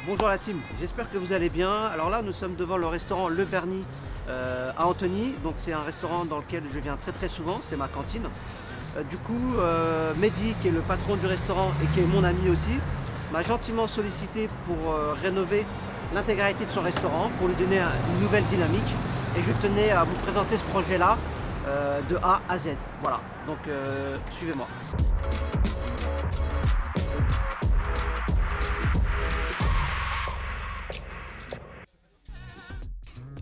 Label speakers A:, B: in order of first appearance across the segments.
A: Bonjour la team, j'espère que vous allez bien. Alors là nous sommes devant le restaurant Le Berny à Antony. Donc c'est un restaurant dans lequel je viens très souvent, c'est ma cantine. Du coup Mehdi, qui est le patron du restaurant et qui est mon ami aussi, m'a gentiment sollicité pour rénover l'intégralité de son restaurant, pour lui donner une nouvelle dynamique. Et je tenais à vous présenter ce projet là de A à Z. Voilà, donc suivez-moi.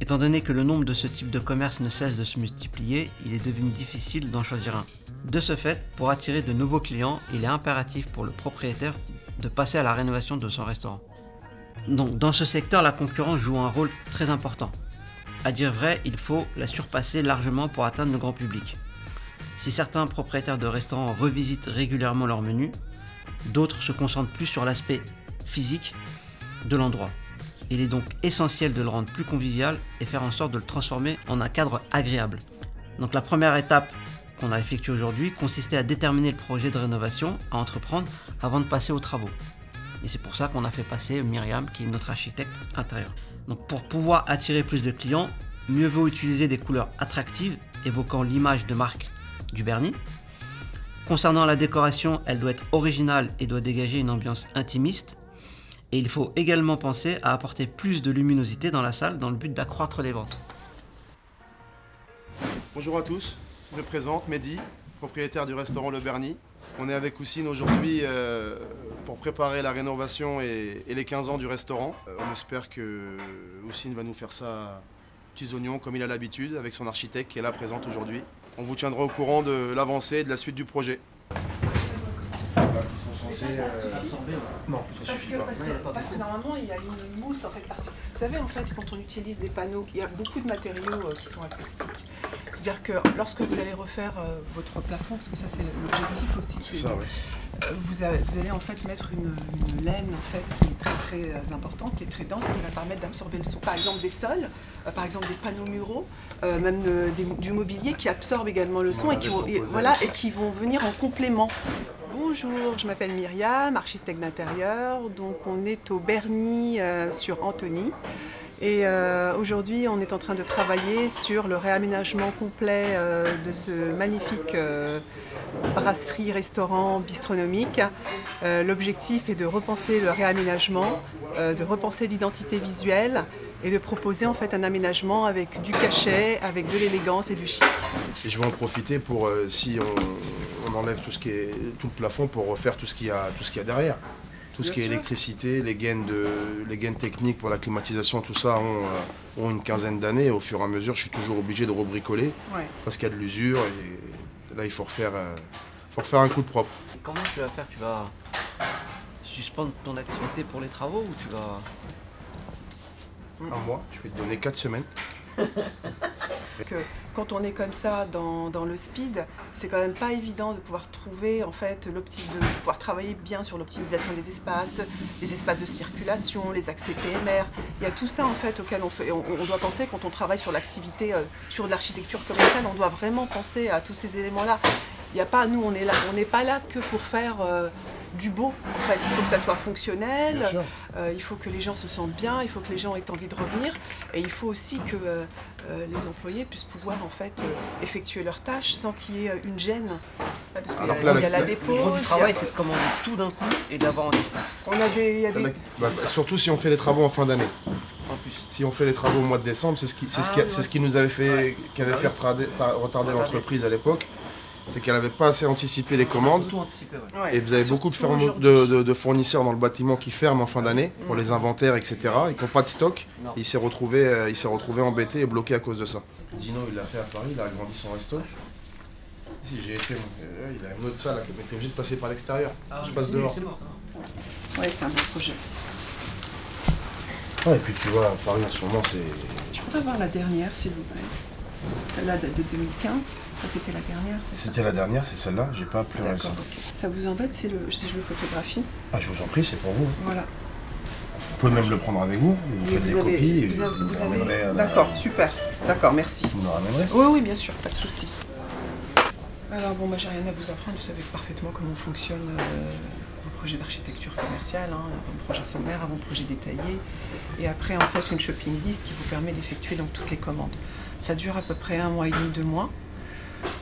A: Étant donné que le nombre de ce type de commerce ne cesse de se multiplier, il est devenu difficile d'en choisir un. De ce fait, pour attirer de nouveaux clients, il est impératif pour le propriétaire de passer à la rénovation de son restaurant. Donc, dans ce secteur, la concurrence joue un rôle très important. À dire vrai, il faut la surpasser largement pour atteindre le grand public. Si certains propriétaires de restaurants revisitent régulièrement leur menu, d'autres se concentrent plus sur l'aspect physique de l'endroit. Il est donc essentiel de le rendre plus convivial et faire en sorte de le transformer en un cadre agréable. Donc la première étape qu'on a effectuée aujourd'hui consistait à déterminer le projet de rénovation à entreprendre avant de passer aux travaux. Et c'est pour ça qu'on a fait passer Myriam, qui est notre architecte intérieur. Donc pour pouvoir attirer plus de clients, mieux vaut utiliser des couleurs attractives évoquant l'image de marque du Berny. Concernant la décoration, elle doit être originale et doit dégager une ambiance intimiste. Et il faut également penser à apporter plus de luminosité dans la salle dans le but d'accroître les ventes.
B: Bonjour à tous, je me présente Mehdi, propriétaire du restaurant Le Berny. On est avec Houssine aujourd'hui pour préparer la rénovation et les 15 ans du restaurant. On espère que Houssine va nous faire ça petits oignons comme il a l'habitude avec son architecte qui est là présente aujourd'hui. On vous tiendra au courant de l'avancée et de la suite du projet.
C: Non, ça suffit pas. Parce que normalement, il y a une mousse en fait partie. Vous savez, en fait, quand on utilise des panneaux, il y a beaucoup de matériaux qui sont acoustiques. C'est-à-dire que lorsque vous allez refaire votre plafond, parce que ça c'est l'objectif aussi, vous allez en fait mettre une laine en fait qui est très importante, qui est très dense, qui va permettre d'absorber le son. Par exemple des sols, par exemple des panneaux muraux, même du mobilier qui absorbe également le son et qui vont venir en complément. Bonjour, je m'appelle Myriam, architecte d'intérieur, donc on est au Berny sur Antony et aujourd'hui on est en train de travailler sur le réaménagement complet de ce magnifique brasserie-restaurant bistronomique. L'objectif est de repenser le réaménagement, de repenser l'identité visuelle et de proposer en fait un aménagement avec du cachet, avec de l'élégance et du chic.
B: Et je vais en profiter pour, si on enlève tout le plafond, pour refaire tout ce qu'il y a derrière. Tout ce qui est électricité, les gaines techniques pour la climatisation, tout ça ont une quinzaine d'années. Au fur et à mesure, je suis toujours obligé de rebricoler parce qu'il y a de l'usure et là il faut refaire un coup de propre.
A: Et comment tu vas faire? Tu vas suspendre ton activité pour les travaux ou tu vas...
B: Un mois, je vais te donner 4 semaines.
C: Quand on est comme ça dans le speed, c'est quand même pas évident de pouvoir trouver en fait de pouvoir travailler bien sur l'optimisation des espaces, les espaces de circulation, les accès PMR. Il y a tout ça en fait auquel on doit penser quand on travaille sur l'activité, sur l'architecture commerciale. On doit vraiment penser à tous ces éléments-là. Il y a pas, nous on n'est pas là que pour faire du beau. En fait, il faut que ça soit fonctionnel, il faut que les gens se sentent bien, il faut que les gens aient envie de revenir et il faut aussi que les employés puissent pouvoir en fait effectuer leurs tâches sans qu'il y ait une gêne. Parce qu'il y a la dépose.
A: Le travail, c'est de commander tout d'un coup et d'avoir en dispo.
B: Surtout si on fait les travaux en fin d'année. Si on fait les travaux au mois de décembre, c'est ce qui nous avait fait, retarder l'entreprise à l'époque. C'est qu'elle n'avait pas assez anticipé les commandes. Et vous avez beaucoup de fournisseurs dans le bâtiment qui ferment en fin d'année pour les inventaires, etc. et qui n'ont pas de stock. Il s'est retrouvé embêté et bloqué à cause de ça. Zino, il l'a fait à Paris, il a agrandi son resto. Si, j'ai été, il a une autre salle, mais t'es obligé de passer par l'extérieur. Tout se passe dehors.
C: Ouais, c'est un bon projet.
B: Ouais, et puis tu vois, à Paris en ce moment, c'est...
C: Je pourrais avoir la dernière, s'il vous plaît. Celle-là date de 2015. Ça, c'était la dernière, c'est ça?
B: C'était la dernière, c'est celle-là. J'ai pas appelé
C: D'accord, ok. Ça vous embête si je le photographie?
B: Ah, je vous en prie, c'est pour vous.
C: Voilà.
B: Vous pouvez même le prendre avec vous. Vous faites des copies. Vous avez...
C: D'accord, super. D'accord, merci.
B: Vous me le ramènerez?
C: Oui, bien sûr, pas de souci. Alors bon, j'ai rien à vous apprendre. Vous savez parfaitement comment fonctionne le projet d'architecture commerciale, hein, avant le projet sommaire, avant le projet détaillé, et après en fait une shopping list qui vous permet d'effectuer donc toutes les commandes. Ça dure à peu près 1 mois et demi, 2 mois,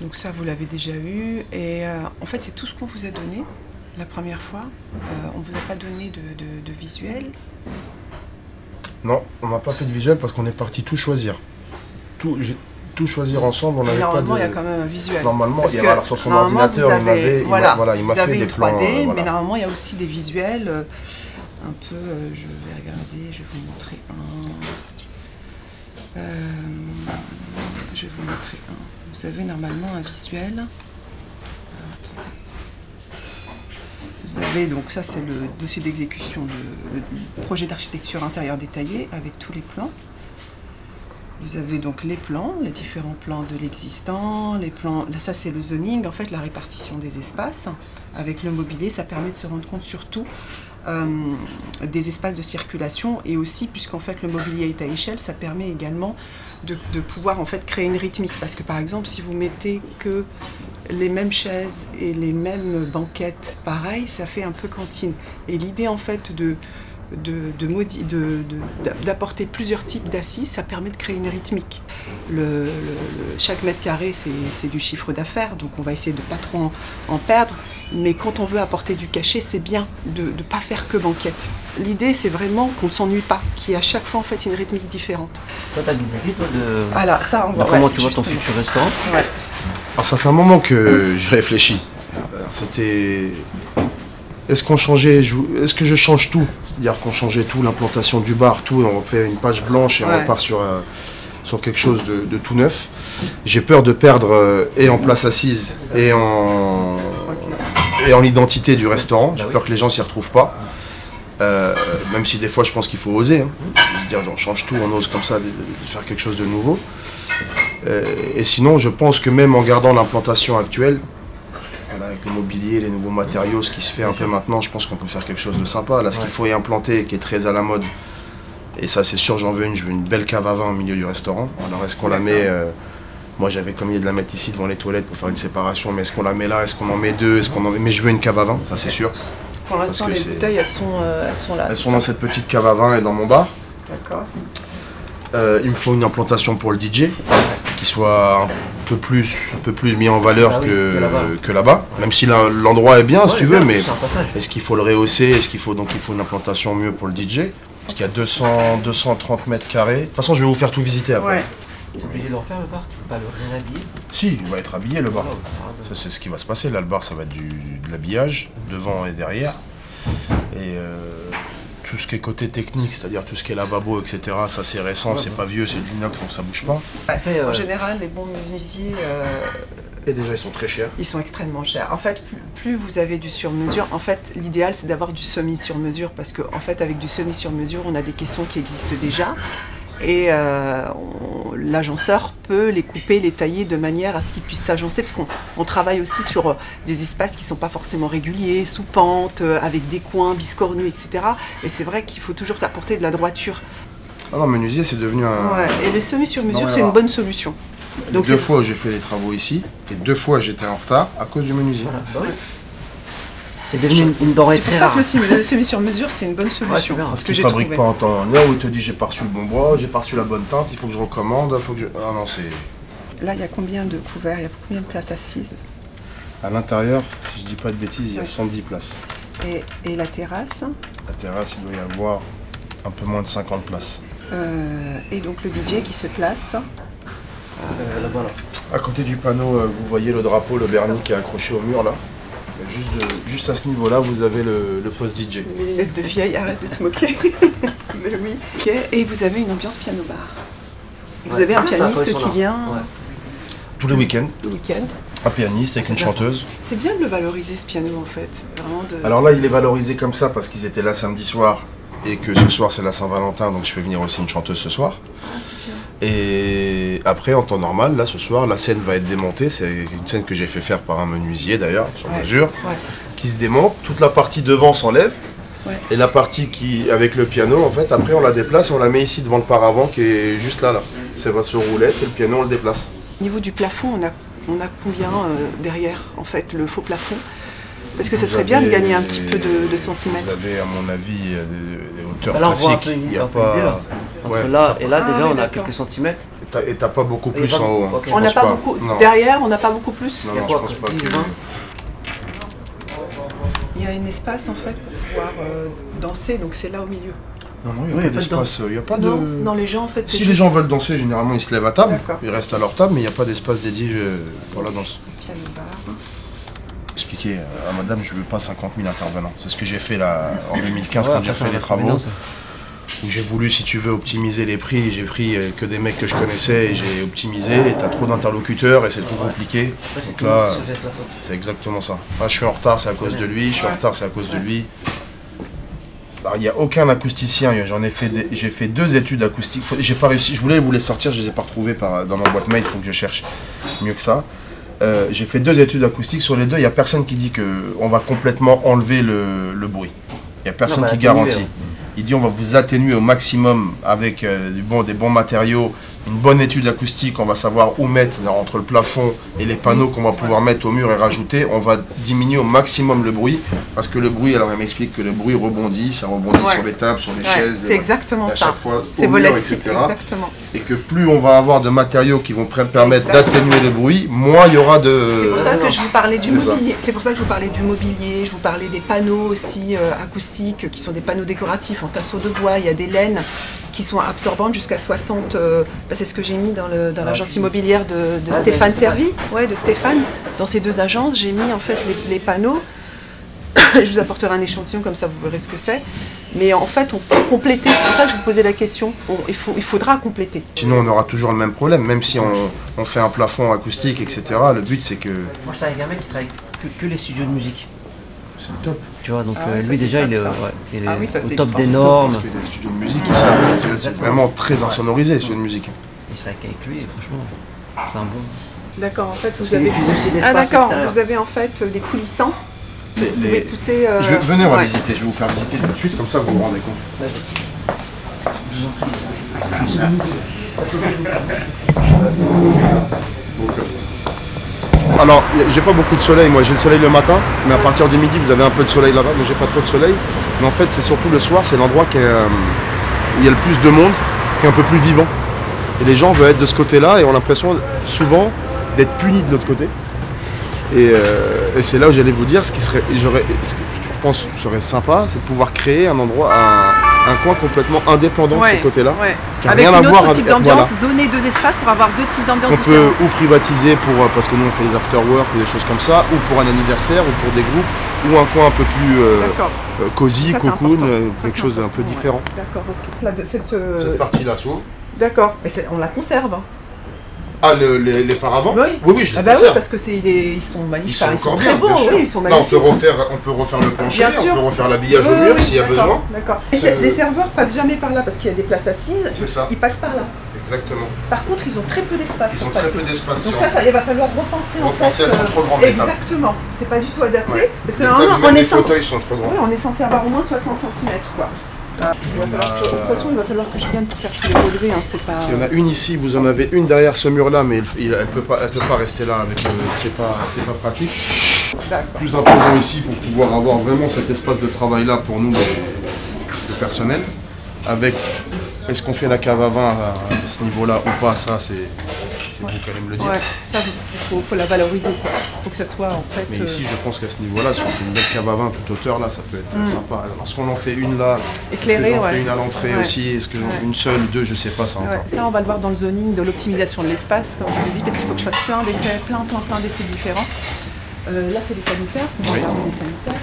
C: donc ça vous l'avez déjà eu, et en fait c'est tout ce qu'on vous a donné la première fois. On ne vous a pas donné de visuel.
B: Non, on n'a pas fait de visuel parce qu'on est parti tout choisir. Tout choisir ensemble, on n'avait pas de...
C: Normalement, il y a quand même un visuel.
B: Normalement, il y a, alors, sur son ordinateur, il m'a fait des plans.
C: Vous avez une 3D,
B: voilà.
C: mais normalement, il y a aussi des visuels. Un peu, je vais regarder, je vais vous montrer un. Je vais vous montrer un. Vous avez normalement un visuel. Attendez. Vous avez donc, ça c'est le dossier d'exécution, le projet d'architecture intérieure détaillé avec tous les plans. Vous avez donc les plans, les différents plans de l'existant, les plans, là ça c'est le zoning, en fait la répartition des espaces. Avec le mobilier, ça permet de se rendre compte surtout des espaces de circulation, et aussi puisqu'en fait le mobilier est à échelle, ça permet également de pouvoir en fait créer une rythmique. Parce que par exemple, si vous mettez que les mêmes chaises et les mêmes banquettes, pareil, ça fait un peu cantine. Et l'idée en fait d'apporter plusieurs types d'assises, ça permet de créer une rythmique. Chaque mètre carré, c'est du chiffre d'affaires, donc on va essayer de ne pas trop en perdre. Mais quand on veut apporter du cachet, c'est bien de ne pas faire que banquette. L'idée, c'est vraiment qu'on ne s'ennuie pas, qu'il y ait à chaque fois en fait une rythmique différente.
A: Toi, tu as des idées toi,
C: voilà, ça, on va,
A: comment tu vois ton futur restaurant?
C: Ouais.
B: Alors ça fait un moment que je réfléchis. C'était... Est-ce que je change tout? C'est-à-dire qu'on changeait tout, l'implantation du bar, tout, et on fait une page blanche et on repart sur quelque chose de tout neuf. J'ai peur de perdre et en place assise et en identité du restaurant. J'ai peur que les gens s'y retrouvent pas. Même si des fois je pense qu'il faut oser. Hein. Se dire on change tout, on ose comme ça de faire quelque chose de nouveau. Et sinon je pense que même en gardant l'implantation actuelle, avec le mobilier, les nouveaux matériaux, ce qui se fait un peu maintenant, je pense qu'on peut faire quelque chose de sympa. Là, ce qu'il faut y implanter, qui est très à la mode, et ça c'est sûr, je veux une belle cave à vin au milieu du restaurant. Alors est-ce qu'on la met, moi j'avais comme idée de la mettre ici devant les toilettes pour faire une séparation, mais est-ce qu'on la met là, est-ce qu'on en met deux, mais je veux une cave à vin, ça c'est sûr.
C: Pour l'instant les bouteilles elles sont là.
B: Elles sont dans cette petite cave à vin et dans mon bar.
C: D'accord.
B: Il me faut une implantation pour le DJ, qui soit un peu plus mis en valeur que là-bas, même si l'endroit est bien si tu veux, mais est-ce qu'il faut le rehausser, il faut une implantation mieux pour le DJ, parce qu'il y a 230 mètres carrés. De toute façon je vais vous faire tout visiter après.
C: Ouais.
A: Tu es obligé de le refaire le bar, tu peux pas le réhabiller?
B: Si, il va être habillé le bar. Ça c'est ce qui va se passer, là le bar ça va être de l'habillage, devant et derrière. Et tout ce qui est côté technique, c'est-à-dire tout ce qui est lavabo, etc., ça c'est récent, c'est pas vieux, c'est de l'inox donc ça bouge pas.
C: En général, les bons menuisiers,
B: et déjà ils sont très chers.
C: Ils sont extrêmement chers. En fait, plus vous avez du sur-mesure, en fait l'idéal c'est d'avoir du semi-sur-mesure, parce qu'en fait avec du semi-sur-mesure, on a des caissons qui existent déjà. Et l'agenceur peut les couper, les tailler de manière à ce qu'ils puissent s'agencer, parce qu'on travaille aussi sur des espaces qui ne sont pas forcément réguliers, sous pente, avec des coins biscornus, etc. Et c'est vrai qu'il faut toujours apporter de la droiture.
B: Ah non, menuisier c'est devenu un...
C: Ouais, et le semi-sur-mesure c'est une bonne solution.
B: Donc 2 fois j'ai fait des travaux ici, et 2 fois j'étais en retard à cause du menuisier.
A: Voilà, bah oui. C'est devenu une denrée très rare.
C: C'est pour ça que le semi-sur-mesure, c'est une bonne solution.
B: Ouais, parce qu'il ne fabrique pas en temps en heure, où il te dit j'ai pas reçu le bon bois, j'ai pas reçu la bonne teinte, il faut que je recommande, il faut que je... Ah non, c'est...
C: Là, il y a combien de couverts, il y a combien de places assises?
B: À l'intérieur, si je dis pas de bêtises, il y a 110 places.
C: Et la terrasse?
B: La terrasse, il doit y avoir un peu moins de 50 places.
C: Et donc le DJ qui se place
A: Voilà.
B: À côté du panneau, vous voyez le drapeau, le vernis qui est accroché au mur là. Juste à ce niveau-là, vous avez le poste DJ.
C: Mes lunettes de vieille, arrête de te moquer. Mais oui. Okay. Et vous avez une ambiance piano-bar. Vous avez un pianiste qui vient
B: tous les week-ends.
C: Le week-end.
B: Un pianiste avec une chanteuse.
C: C'est bien de le valoriser ce piano en fait.
B: Alors là, il est valorisé comme ça parce qu'ils étaient là samedi soir et que ce soir c'est la Saint-Valentin, donc je fais venir aussi une chanteuse ce soir.
C: Ah, c'est bien.
B: Et après, en temps normal, là ce soir, la scène va être démontée. C'est une scène que j'ai fait faire par un menuisier d'ailleurs, sur mesure, qui se démonte. Toute la partie devant s'enlève. Ouais. Et la partie qui, avec le piano, en fait, après on la déplace et on la met ici devant le paravent qui est juste là. Ça va se rouler et le piano on le déplace.
C: Au niveau du plafond, on a combien derrière, en fait, le faux plafond? Parce que ça serait bien de gagner un petit peu de centimètres.
B: Vous avez, à mon avis, des hauteurs
A: Là, on voit un
B: classiques.
A: peu,
B: Il n'y a
A: un peu
B: pas...
A: mieux, là. Entre là et là, déjà, on a quelques centimètres.
B: Et t'as pas beaucoup plus en haut.
A: Ok.
C: On n'a pas beaucoup. Derrière, on n'a pas beaucoup plus.
B: Non, je pense pas que...
C: Il y a un espace en fait pour pouvoir danser, donc c'est là au milieu.
B: Non, il n'y a pas d'espace. Il n'y a pas de...
C: Non, les gens en fait.
B: Si les gens veulent danser, généralement ils se lèvent à table,
C: D'accord.
B: ils restent à leur table, mais il n'y a pas d'espace dédié pour la danse.
C: Piano bar.
B: Expliquer à madame, je veux pas 50 000 intervenants. C'est ce que j'ai fait là en 2015 quand j'ai fait les travaux. Où j'ai voulu, si tu veux, optimiser les prix. J'ai pris que des mecs que je connaissais et j'ai optimisé. Et t'as trop d'interlocuteurs et c'est trop compliqué. Donc là, c'est exactement ça. Là, je suis en retard, c'est à cause de lui. Je suis en retard, c'est à cause de lui. Il n'y a aucun acousticien. J'ai fait 2 études acoustiques. J'ai pas réussi. Je voulais vous les sortir, je les ai pas retrouvées dans ma boîte mail. Il faut que je cherche mieux que ça. J'ai fait 2 études acoustiques. Sur les 2, il n'y a personne qui dit qu'on va complètement enlever le bruit. Il n'y a personne qui garantit. Il dit on va vous atténuer au maximum avec des bons matériaux, une bonne étude acoustique, on va savoir où mettre entre le plafond et les panneaux qu'on va pouvoir mettre au mur et rajouter. On va diminuer au maximum le bruit, parce que le bruit, alors il m'explique que le bruit rebondit, ça rebondit sur les tables, sur les chaises.
C: C'est exactement ça.
B: À chaque fois,
C: c'est volatile,
B: etc.
C: exactement.
B: Et que plus on va avoir de matériaux qui vont permettre d'atténuer le bruit, moins il y aura de...
C: C'est pour ça que je vous parlais du mobilier. C'est pour ça que je vous parlais du mobilier, je vous parlais des panneaux aussi acoustiques, qui sont des panneaux décoratifs en tasseau de bois, il y a des laines qui sont absorbantes jusqu'à 60, c'est ce que j'ai mis dans l'agence immobilière de Stéphane Servi, de Stéphane. Dans ces 2 agences, j'ai mis en fait les panneaux. Je vous apporterai un échantillon, comme ça vous verrez ce que c'est. Mais en fait, on peut compléter, c'est pour ça que je vous posais la question. Il faudra compléter.
B: Sinon, on aura toujours le même problème, même si on fait un plafond acoustique, etc. Le but, c'est que...
A: Moi, je travaille avec un mec qui travaille que les studios de musique.
B: C'est le top.
A: Tu vois, donc
C: ça,
A: lui déjà,
C: top,
A: il est,
C: ça,
A: au
C: c'est
A: top
C: extra,
A: des
C: c'est
A: normes.
B: Parce que les studios de musique, ils savent, c'est vraiment très insonorisé, les studios de musique.
A: Et je travaille avec lui, et franchement, c'est un bon...
C: D'accord, en fait, vous
A: qu'il
C: avez...
A: utilise aussi l'espace
C: Ah d'accord,
A: extérieur.
C: vous avez en fait des coulissants. Vous pouvez pousser...
B: Venez, on va visiter, je vais vous faire visiter tout de suite, comme ça vous vous rendez compte. Alors, j'ai pas beaucoup de soleil, moi j'ai le soleil le matin, mais à partir du midi vous avez un peu de soleil là-bas, mais j'ai pas trop de soleil. Mais en fait c'est surtout le soir, c'est l'endroit où il y a le plus de monde, qui est un peu plus vivant. Et les gens veulent être de ce côté-là et ont l'impression souvent d'être punis de l'autre côté. Et c'est là où j'allais vous dire ce que je pense serait sympa, c'est de pouvoir créer un endroit, un coin complètement indépendant de ce côté-là. Qui a
C: avec
B: rien à
C: une
B: voir
C: autre type d'ambiance,
B: voilà.
C: zoner 2 espaces pour avoir 2 types d'ambiance
B: On
C: différents.
B: peut ou privatiser parce que nous on fait les after-work ou des choses comme ça, ou pour un anniversaire, ou pour des groupes, ou un coin un peu plus cosy,
C: Ça,
B: cocoon,
C: ça,
B: quelque chose d'un peu différent.
C: D'accord, ok.
B: Cette partie-là s'ouvre.
C: D'accord, mais on la conserve.
B: Ah, les paravents?
C: Oui,
B: oui, je les
C: oui,
B: conserve.
C: parce que ils sont magnifiques.
B: Ils sont encore
C: très
B: bien,
C: beaux,
B: bien sûr.
C: oui, ils sont
B: Là,
C: magnifiques.
B: on peut refaire le plancher,
C: Bien sûr.
B: on peut refaire l'habillage au mur s'il y a besoin.
C: D'accord. Les serveurs passent jamais par là parce qu'il y a des places assises.
B: C'est ça.
C: Ils passent par là.
B: Exactement.
C: Par contre, ils ont très peu d'espace.
B: Ils ont très peu d'espace.
C: Donc ça, il va falloir repenser en fait.
B: Elles sont trop grandes les tables.
C: Exactement. C'est pas du tout adapté.
B: Ouais.
C: Parce que
B: Les
C: normalement,
B: tables, même les fauteuils sont trop grands.
C: Oui, on est censé avoir au moins 60 cm quoi. De toute façon, il va falloir que je vienne pour faire tous les relevés. C'est pas...
B: Il y en a une ici, vous en avez une derrière ce mur-là, mais elle peut pas rester là. C'est pas pratique. Plus imposant ici pour pouvoir avoir vraiment cet espace de travail-là pour nous, le personnel. Avec, est-ce qu'on fait la cave à vin à ce niveau-là ou pas, ça c'est vous qui allez me le dire.
C: Ouais, ça, faut la valoriser. Il faut que ça soit en fait...
B: Mais ici, je pense qu'à ce niveau-là, si on fait une belle cave à vin toute hauteur, là, ça peut être sympa. Lorsqu'on en fait une là,
C: éclairée,
B: j'en fais une à l'entrée aussi, est-ce que une seule, 2, je sais pas ça encore.
C: Ça, on va le voir dans le zoning de l'optimisation de l'espace, comme je vous ai dit, parce qu'il faut que je fasse plein d'essais, plein d'essais différents. Là, c'est les sanitaires. On va regarder les sanitaires.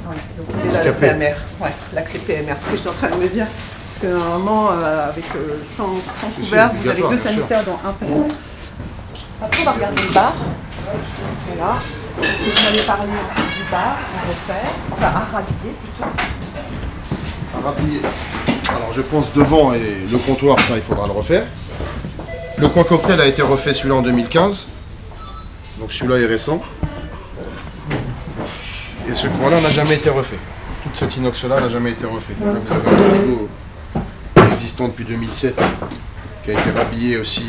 C: Voilà, donc déjà le PMR. Ouais, l'accès PMR, c'est ce que j'étais en train de me dire. Parce que normalement, avec sans couvert, vous avez 2 sanitaires dans un panneau. Après, on va regarder le bar. Voilà. Parce que vous allez parler du bar, à refaire, enfin à rhabiller plutôt.
B: À rhabiller. Alors je pense devant et le comptoir, ça il faudra le refaire. Le coin cocktail a été refait celui-là en 2015. Donc celui-là est récent. Et ce coin-là n'a jamais été refait. Toute cette inox-là n'a jamais été refait. Là, vous avez un frigo existant depuis 2007 qui a été rhabillé aussi.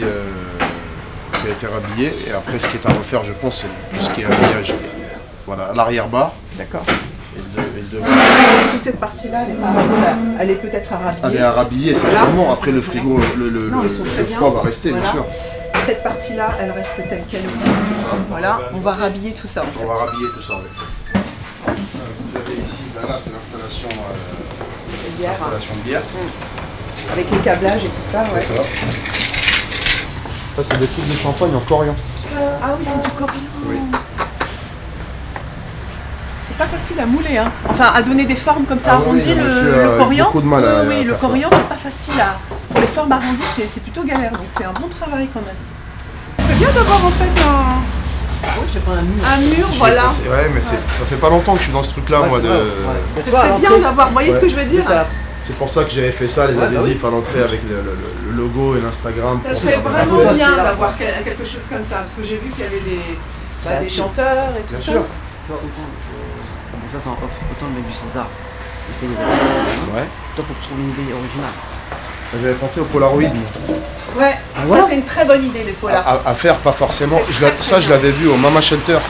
B: Et après, ce qui est à refaire, je pense, c'est tout ce qui est habillage Voilà, l'arrière-bar.
C: D'accord.
B: Et le devant.
C: Toute cette partie-là, elle est pas à refaire. Elle est peut-être à rhabiller.
B: Elle est à rhabiller, certainement. Après, le frigo, le froid va rester, bien sûr.
C: Cette partie-là, elle reste telle qu'elle aussi. Voilà, on va rhabiller tout ça.
B: On va rhabiller tout ça, oui. Vous avez ici, ben là, c'est l'installation de bière.
C: Avec les câblages et tout ça, ouais.
B: C'est ça. Ça, c'est des trucs de champagne en corian.
C: Ah oui, c'est du corian.
B: Oui.
C: C'est pas facile à mouler, hein. Enfin, à donner des formes comme ça arrondies,
B: oui,
C: le corian.
B: Beaucoup de mal à
C: oui, le
B: faire
C: corian, c'est pas facile à. Pour les formes arrondies, c'est plutôt galère, donc c'est un bon travail quand même. C'est bien d'avoir en fait un mur, voilà.
B: Ouais, mais ça fait pas longtemps que je suis dans ce truc-là, moi.
C: Ce serait bien d'avoir, vous voyez ce que je veux dire?
B: C'est pour ça que j'avais fait ça, les adhésifs à l'entrée avec le logo et l'Instagram.
C: Ça serait vraiment bien d'avoir quelque chose comme ça, parce que j'ai vu qu'il y avait des chanteurs et tout ça.
A: Bien sûr. Ça, c'est autant le mec du César. Il fait des versions.
B: Ouais.
A: Toi, faut que tu trouves une idée originale.
B: J'avais pensé au Polaroid.
C: Ouais, ça c'est une très bonne idée, les polars.
B: À faire, pas forcément. Ça, je l'avais vu au Mama Shelter.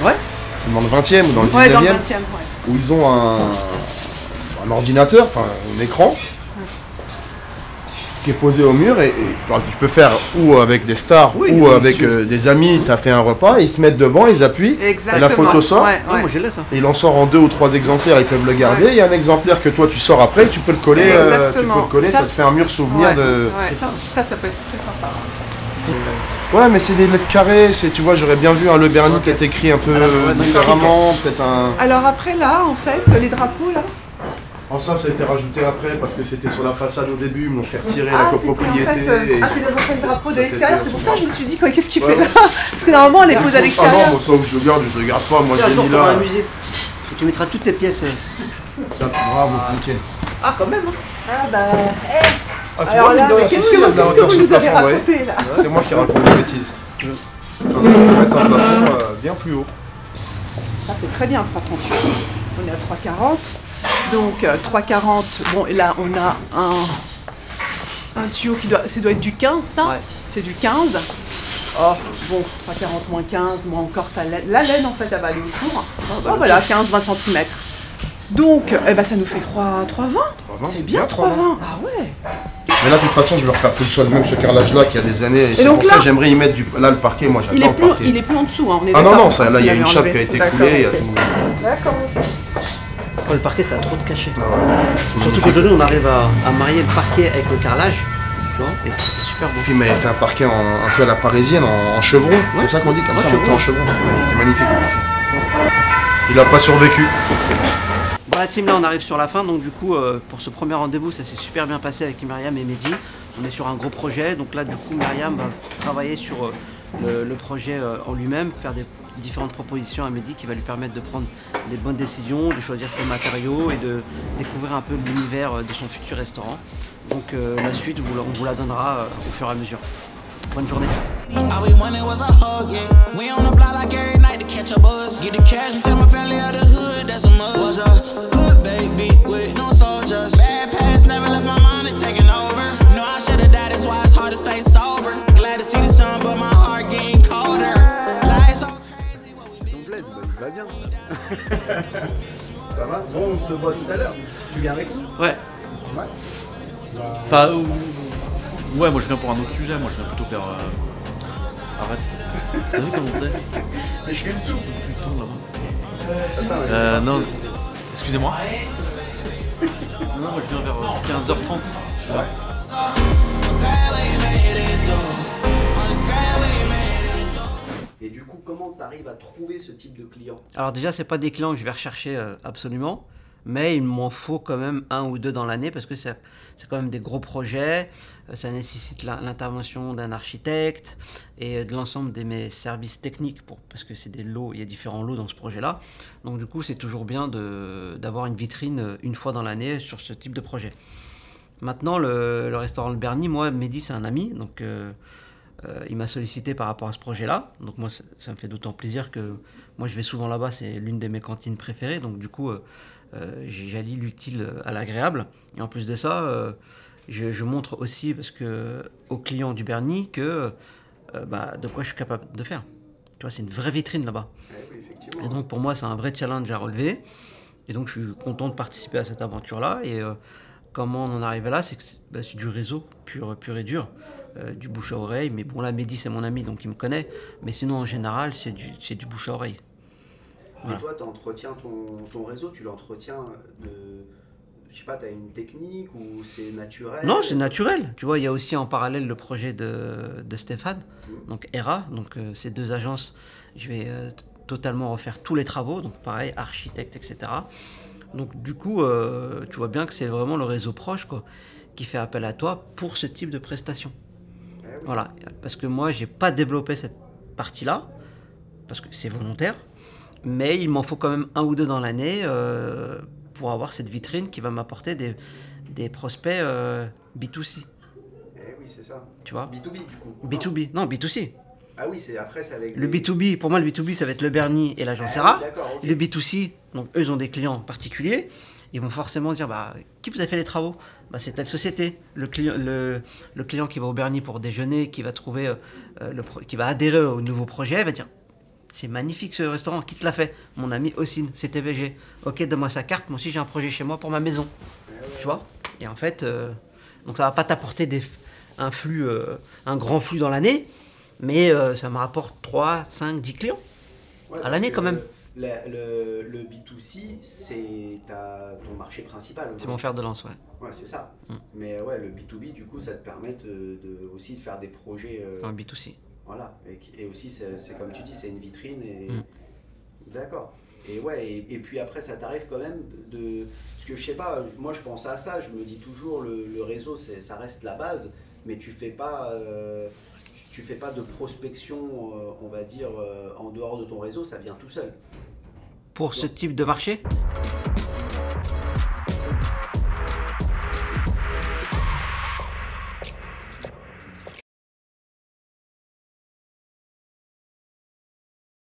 A: Ouais.
B: C'est dans le 20e ou dans le 19e.
C: Ouais, dans le 20e, ouais.
B: Où ils ont un ordinateur, enfin un écran, qui est posé au mur et tu peux faire ou avec des stars ou avec des amis, tu as fait un repas, et ils se mettent devant, ils appuient, et la photo sort,
A: Moi, je laisse. Et
B: il en sort en 2 ou 3 exemplaires, ils peuvent le garder, il y a un exemplaire que toi tu sors après, tu peux le coller, ça te fait un mur souvenir de...
C: Ça peut être très sympa.
B: Ouais, mais c'est des lettres carrées, tu vois, j'aurais bien vu un Le Berny peut-être écrit un peu différemment, peut-être un...
C: Alors après là, en fait, les drapeaux là.
B: Oh, ça a été rajouté après parce que c'était sur la façade au début, ils m'ont fait retirer la copropriété.
C: C'est les anciens drapeaux de l'extérieur, c'est pour ça que je me suis dit, qu'est-ce qu'il fait là? Parce que normalement, on les pose à l'extérieur.
B: Ah non, ça je le garde pas, moi je l'ai mis là.
A: Un musée. Tu mettras toutes tes pièces.
B: Bravo, nickel.
C: Ah, quand même, hein. Ah bah,
B: alors là, qu'est-ce que vous nous avez raconté là? C'est moi qui raconte des bêtises. On peut mettre un plafond bien plus haut.
C: Ça c'est très bien, 3,38. On est à 3,40. Donc 3,40, bon, et là on a un tuyau qui doit être du 15, ça, c'est du 15. Oh, bon, 3,40 moins 15, moins encore la laine en fait, elle va aller autour. Oh, voilà, 15-20 cm. Donc, ça nous fait 3,20. C'est bien 3,20. Ah ouais.
B: Mais là, de toute façon, je vais refaire tout seul, même ce carrelage-là qui a des années. Et c'est pour ça que j'aimerais y mettre là le parquet. Moi, j'adore le parquet.
C: Il est plus en dessous, hein, on est
B: ah non, là, il y a une chape qui a été coulée.
C: D'accord.
A: Le parquet, ça a trop de cachet. Surtout qu'aujourd'hui, on arrive à marier le parquet avec le carrelage. Tu vois, et c'est super beau.
B: Puis il m'avait fait un parquet un peu à la parisienne, en chevron. C'est comme ça qu'on dit, comme ça, on en chevron. C'était magnifique. Il n'a pas survécu.
A: Bon, la team, là, on arrive sur la fin. Donc, du coup, pour ce premier rendez-vous, ça s'est super bien passé avec Myriam et Mehdi. On est sur un gros projet. Donc là, du coup, Myriam va travailler sur le projet en lui-même, faire des différentes propositions à Mehdi qui va lui permettre de prendre des bonnes décisions, de choisir ses matériaux et de découvrir un peu l'univers de son futur restaurant. Donc la suite, on vous la donnera au fur et à mesure. Bonne journée.
B: Va bien. Ça va? Bon, on se voit tout à l'heure. Tu viens avec nous?
D: Ouais. Enfin, ouais, moi je viens pour un autre sujet. Moi je viens plutôt faire. Arrête. T'as vu comment t'es? Je filme tout. Là-bas. Non. Excusez-moi. Non, moi je viens vers 15h30. Je suis là.
A: Et du coup, comment tu arrives à trouver ce type de clients? Alors déjà, c'est pas des clients que je vais rechercher absolument, mais il m'en faut quand même 1 ou 2 dans l'année parce que c'est quand même des gros projets, ça nécessite l'intervention d'un architecte et de l'ensemble de mes services techniques parce que c'est des lots, il y a différents lots dans ce projet-là. Donc du coup, c'est toujours bien d'avoir une vitrine une fois dans l'année sur ce type de projet. Maintenant, le restaurant Le Berny, moi, Mehdi, c'est un ami, donc il m'a sollicité par rapport à ce projet-là. Donc moi, ça me fait d'autant plaisir que moi, je vais souvent là-bas, c'est l'une de mes cantines préférées. Donc du coup, j'allie l'utile à l'agréable. Et en plus de ça, je montre aussi aux clients du Berny que de quoi je suis capable de faire. Tu vois, c'est une vraie vitrine là-bas.
B: effectivement.
A: Et donc pour moi, c'est un vrai challenge à relever. Et donc je suis content de participer à cette aventure-là. Et comment on en est arrivé là, c'est que c'est du réseau pur et dur, du bouche à oreille. Mais bon, là, Mehdi, c'est mon ami, donc il me connaît. Mais sinon, en général, c'est du bouche à oreille.
E: Voilà. Et toi, tu entretiens ton réseau, tu l'entretiens de... Je sais pas, tu as une technique ou c'est naturel?
A: Non, c'est naturel. Tu vois, il y a aussi en parallèle le projet de Stéphane, donc ERA. Donc ces deux agences, je vais totalement refaire tous les travaux. Donc pareil, architecte, etc. Donc du coup, tu vois bien que c'est vraiment le réseau proche quoi, qui fait appel à toi pour ce type de prestation.
E: Oui.
A: Voilà, parce que moi, j'ai pas développé cette partie-là, parce que c'est volontaire, mais il m'en faut quand même 1 ou 2 dans l'année pour avoir cette vitrine qui va m'apporter des prospects B2C.
E: Oui, c'est ça.
A: Tu vois?
E: B2B du coup.
A: B2B, non, B2C.
E: Ah oui, après c'est avec
A: le B2B, pour moi le B2B ça va être le Bernie et l'agence ERA.
E: Okay.
A: Le B2C, donc eux ils ont des clients particuliers, ils vont forcément dire qui vous a fait les travaux? C'est telle société. Le client qui va au Bernie pour déjeuner, qui va trouver, qui va adhérer au nouveau projet, il va dire c'est magnifique ce restaurant, qui te l'a fait? Mon ami Ossine, c'est TVG. Ok, donne-moi sa carte, moi aussi j'ai un projet chez moi pour ma maison. Tu vois? Et en fait, donc ça va pas t'apporter un grand flux dans l'année, mais ça me rapporte 3, 5, 10 clients à l'année quand même.
E: Le B2C, c'est ton marché principal.
A: C'est mon fer de lance, ouais.
E: Ouais, c'est ça. Mais ouais, le B2B, du coup, ça te permet aussi de faire des projets...
A: Un B2C.
E: Voilà, et aussi, c'est comme tu dis, c'est une vitrine. D'accord. Et ouais, et puis après, ça t'arrive quand même parce que je sais pas, moi je pense à ça, je me dis toujours, le réseau, ça reste la base, mais tu fais pas de prospection, on va dire, en dehors de ton réseau, ça vient tout seul.
A: Pour ce type de marché ?